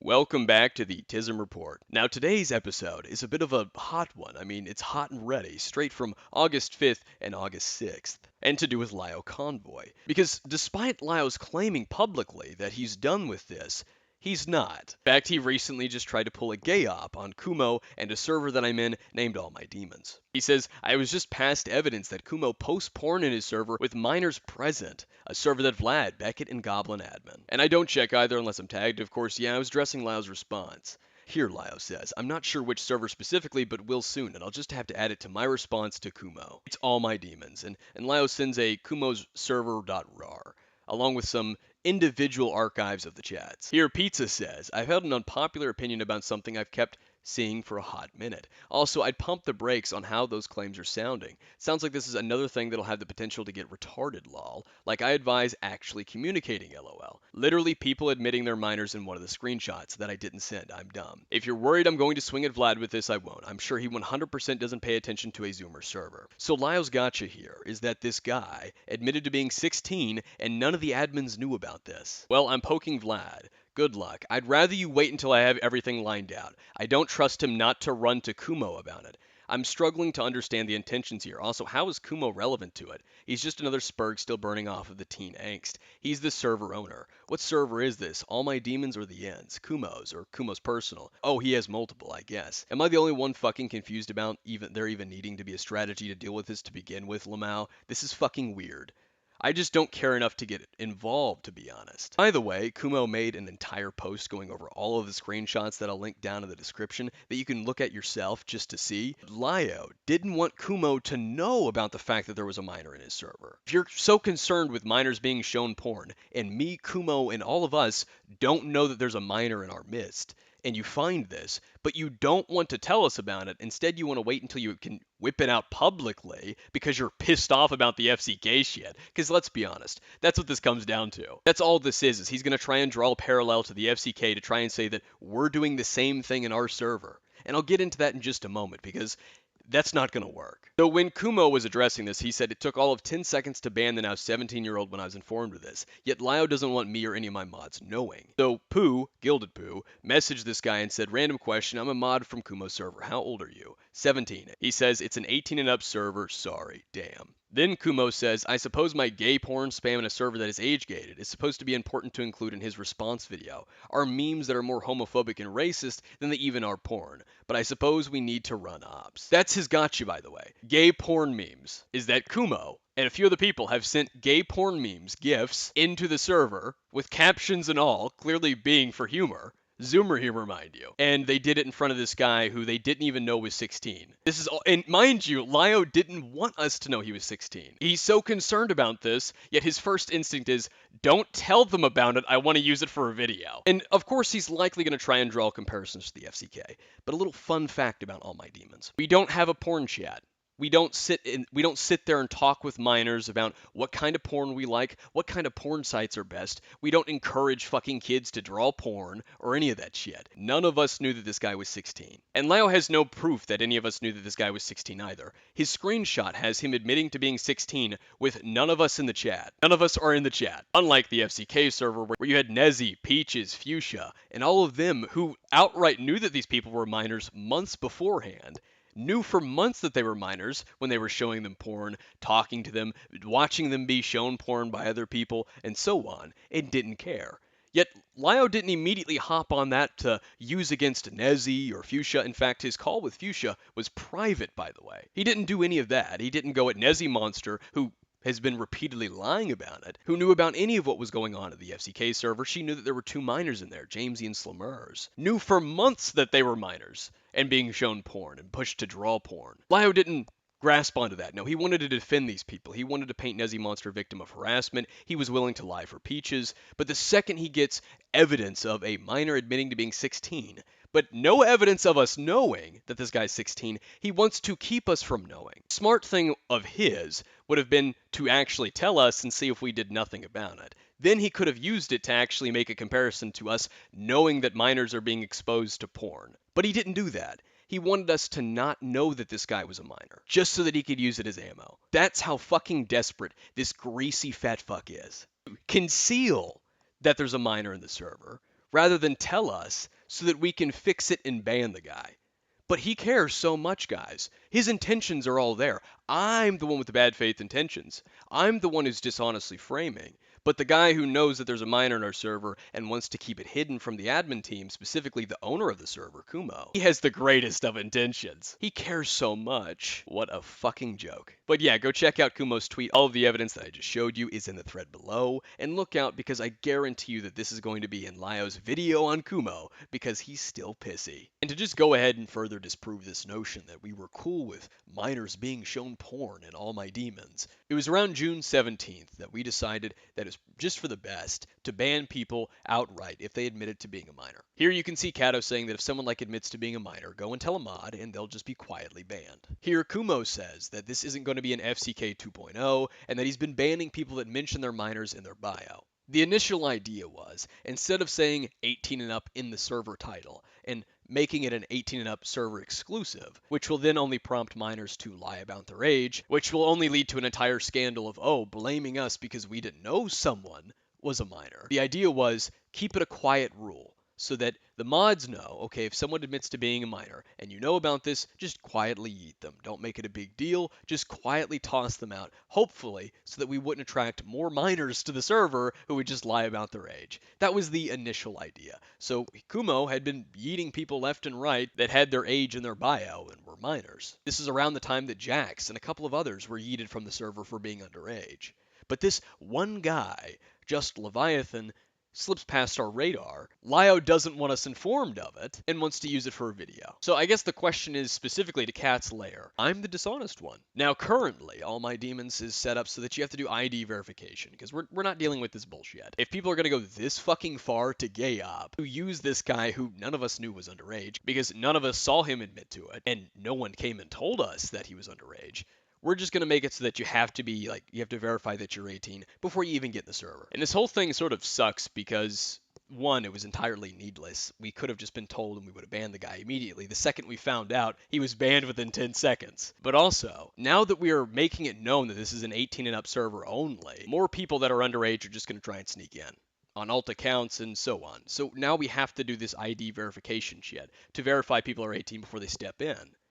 Welcome back to the Tism Report. Now, today's episode is a bit of a hot one. I mean, it's hot and ready, straight from August 5th and August 6th, and to do with Lio Convoy. Because despite Lio's claiming publicly that he's done with this, he's not. In fact, he recently just tried to pull a gay op on Kumo and a server that I'm in named All My Demons. He says, I was just past evidence that Kumo posts porn in his server with minors present, a server that Vlad, Beckett, and Goblin admin. And I don't check either unless I'm tagged, of course. Yeah, I was addressing Lio's response. Here, Lio says, I'm not sure which server specifically, but will soon, and I'll just have to add it to my response to Kumo. It's All My Demons, and Lio sends a Kumo's server.rar, along with some individual archives of the chats. Here, Pizza says, I've held an unpopular opinion about something I've kept seeing for a hot minute. Also, I'd pump the brakes on how those claims are sounding. Sounds like this is another thing that'll have the potential to get retarded, lol. Like I advise actually communicating, lol. Literally people admitting they're minors in one of the screenshots that I didn't send. I'm dumb. If you're worried I'm going to swing at Vlad with this, I won't. I'm sure he 100% doesn't pay attention to a Zoomer server. So Lio's gotcha here is that this guy admitted to being 16 and none of the admins knew about this. Well, I'm poking Vlad. Good luck. I'd rather you wait until I have everything lined out. I don't trust him not to run to Kumo about it. I'm struggling to understand the intentions here. Also, how is Kumo relevant to it? He's just another Spurg still burning off of the teen angst. He's the server owner. What server is this? All My Demons or the Ends? Kumo's or Kumo's personal? Oh, he has multiple, I guess. Am I the only one fucking confused about there even needing to be a strategy to deal with this to begin with, Lamau? This is fucking weird. I just don't care enough to get involved, to be honest. By the way, Kumo made an entire post going over all of the screenshots that I'll link down in the description that you can look at yourself just to see. Lio didn't want Kumo to know about the fact that there was a minor in his server. If you're so concerned with minors being shown porn, and me, Kumo, and all of us don't know that there's a minor in our midst, and you find this, but you don't want to tell us about it. Instead, you want to wait until you can whip it out publicly because you're pissed off about the FCK shit. Because let's be honest, that's what this comes down to. That's all this is he's going to try and draw a parallel to the FCK to try and say that we're doing the same thing in our server. And I'll get into that in just a moment because that's not going to work. So when Kumo was addressing this, he said it took all of 10 seconds to ban the now 17-year-old when I was informed of this. Yet Lio doesn't want me or any of my mods knowing. So Pooh, Gilded Pooh, messaged this guy and said, random question, I'm a mod from Kumo's server. How old are you? 17. He says, it's an 18 and up server. Sorry. Damn. Then Kumo says, I suppose my gay porn spam in a server that is age-gated is supposed to be important to include in his response video. Are memes that are more homophobic and racist than they even are porn. But I suppose we need to run ops. That's his gotcha, by the way. Gay porn memes. Is that Kumo and a few other people have sent gay porn memes, GIFs, into the server, with captions and all, clearly being for humor. Zoomer humor, mind you. And they did it in front of this guy who they didn't even know was 16. This is all, and mind you, Lio didn't want us to know he was 16. He's so concerned about this, yet his first instinct is, don't tell them about it, I want to use it for a video. And of course he's likely going to try and draw comparisons to the FCK. But a little fun fact about All My Demons. We don't have a porn chat. We don't sit there and talk with minors about what kind of porn we like, what kind of porn sites are best. We don't encourage fucking kids to draw porn or any of that shit. None of us knew that this guy was 16. And Lio has no proof that any of us knew that this guy was 16 either. His screenshot has him admitting to being 16 with none of us in the chat. None of us are in the chat. Unlike the FCK server where you had Nezzy, Peaches, Fuchsia, and all of them who outright knew that these people were minors months beforehand. Knew for months that they were minors when they were showing them porn, talking to them, watching them be shown porn by other people, and so on, and didn't care. Yet, Lio didn't immediately hop on that to use against Nezzy or Fuchsia. In fact, his call with Fuchsia was private, by the way. He didn't do any of that. He didn't go at Nezzy Monster, who has been repeatedly lying about it, who knew about any of what was going on at the FCK server. She knew that there were two minors in there, Jamesy and Slamurs. Knew for months that they were minors and being shown porn and pushed to draw porn. Lio didn't grasp onto that. No, he wanted to defend these people. He wanted to paint Nezzy Monster victim of harassment. He was willing to lie for Peaches. But the second he gets evidence of a minor admitting to being 16, but no evidence of us knowing that this guy's 16, he wants to keep us from knowing. Smart thing of his would have been to actually tell us and see if we did nothing about it. Then he could have used it to actually make a comparison to us knowing that minors are being exposed to porn. But he didn't do that. He wanted us to not know that this guy was a minor, just so that he could use it as ammo. That's how fucking desperate this greasy fat fuck is. Conceal that there's a minor in the server, rather than tell us so that we can fix it and ban the guy. But he cares so much, guys. His intentions are all there. I'm the one with the bad faith intentions. I'm the one who's dishonestly framing. But the guy who knows that there's a minor in our server and wants to keep it hidden from the admin team, specifically the owner of the server, Kumo, he has the greatest of intentions. He cares so much. What a fucking joke. But yeah, go check out Kumo's tweet. All of the evidence that I just showed you is in the thread below. And look out, because I guarantee you that this is going to be in Lio's video on Kumo, because he's still pissy. And to just go ahead and further disprove this notion that we were cool with minors being shown porn in All My Demons, it was around June 17th that we decided that it was just for the best to ban people outright if they admitted to being a minor. Here you can see Kato saying that if someone admits to being a minor, go and tell a mod and they'll just be quietly banned. Here Kumo says that this isn't going to be an FCK 2.0 and that he's been banning people that mention their minors in their bio. The initial idea was, instead of saying 18 and up in the server title and making it an 18 and up server exclusive, which will then only prompt minors to lie about their age, which will only lead to an entire scandal of, oh, blaming us because we didn't know someone was a minor. The idea was, keep it a quiet rule, so that the mods know, okay, if someone admits to being a minor and you know about this, just quietly yeet them. Don't make it a big deal. Just quietly toss them out, hopefully, so that we wouldn't attract more minors to the server who would just lie about their age. That was the initial idea. So Kumo had been yeeting people left and right that had their age in their bio and were minors. This is around the time that Jax and a couple of others were yeeted from the server for being underage. But this one guy, Just Leviathan, slips past our radar. Lio doesn't want us informed of it and wants to use it for a video. So I guess the question is specifically to Cat's Lair. I'm the dishonest one. Now currently, All My Demons is set up so that you have to do ID verification because we're not dealing with this bullshit. If people are going to go this fucking far to gay up, to use this guy who none of us knew was underage because none of us saw him admit to it and no one came and told us that he was underage, we're just going to make it so that you have to be, you have to verify that you're 18 before you even get in the server. And this whole thing sort of sucks because, one, it was entirely needless. We could have just been told and we would have banned the guy immediately. The second we found out, he was banned within 10 seconds. But also, now that we are making it known that this is an 18 and up server only, more people that are underage are just going to try and sneak in on alt accounts and so on. So now we have to do this ID verification shit to verify people are 18 before they step in.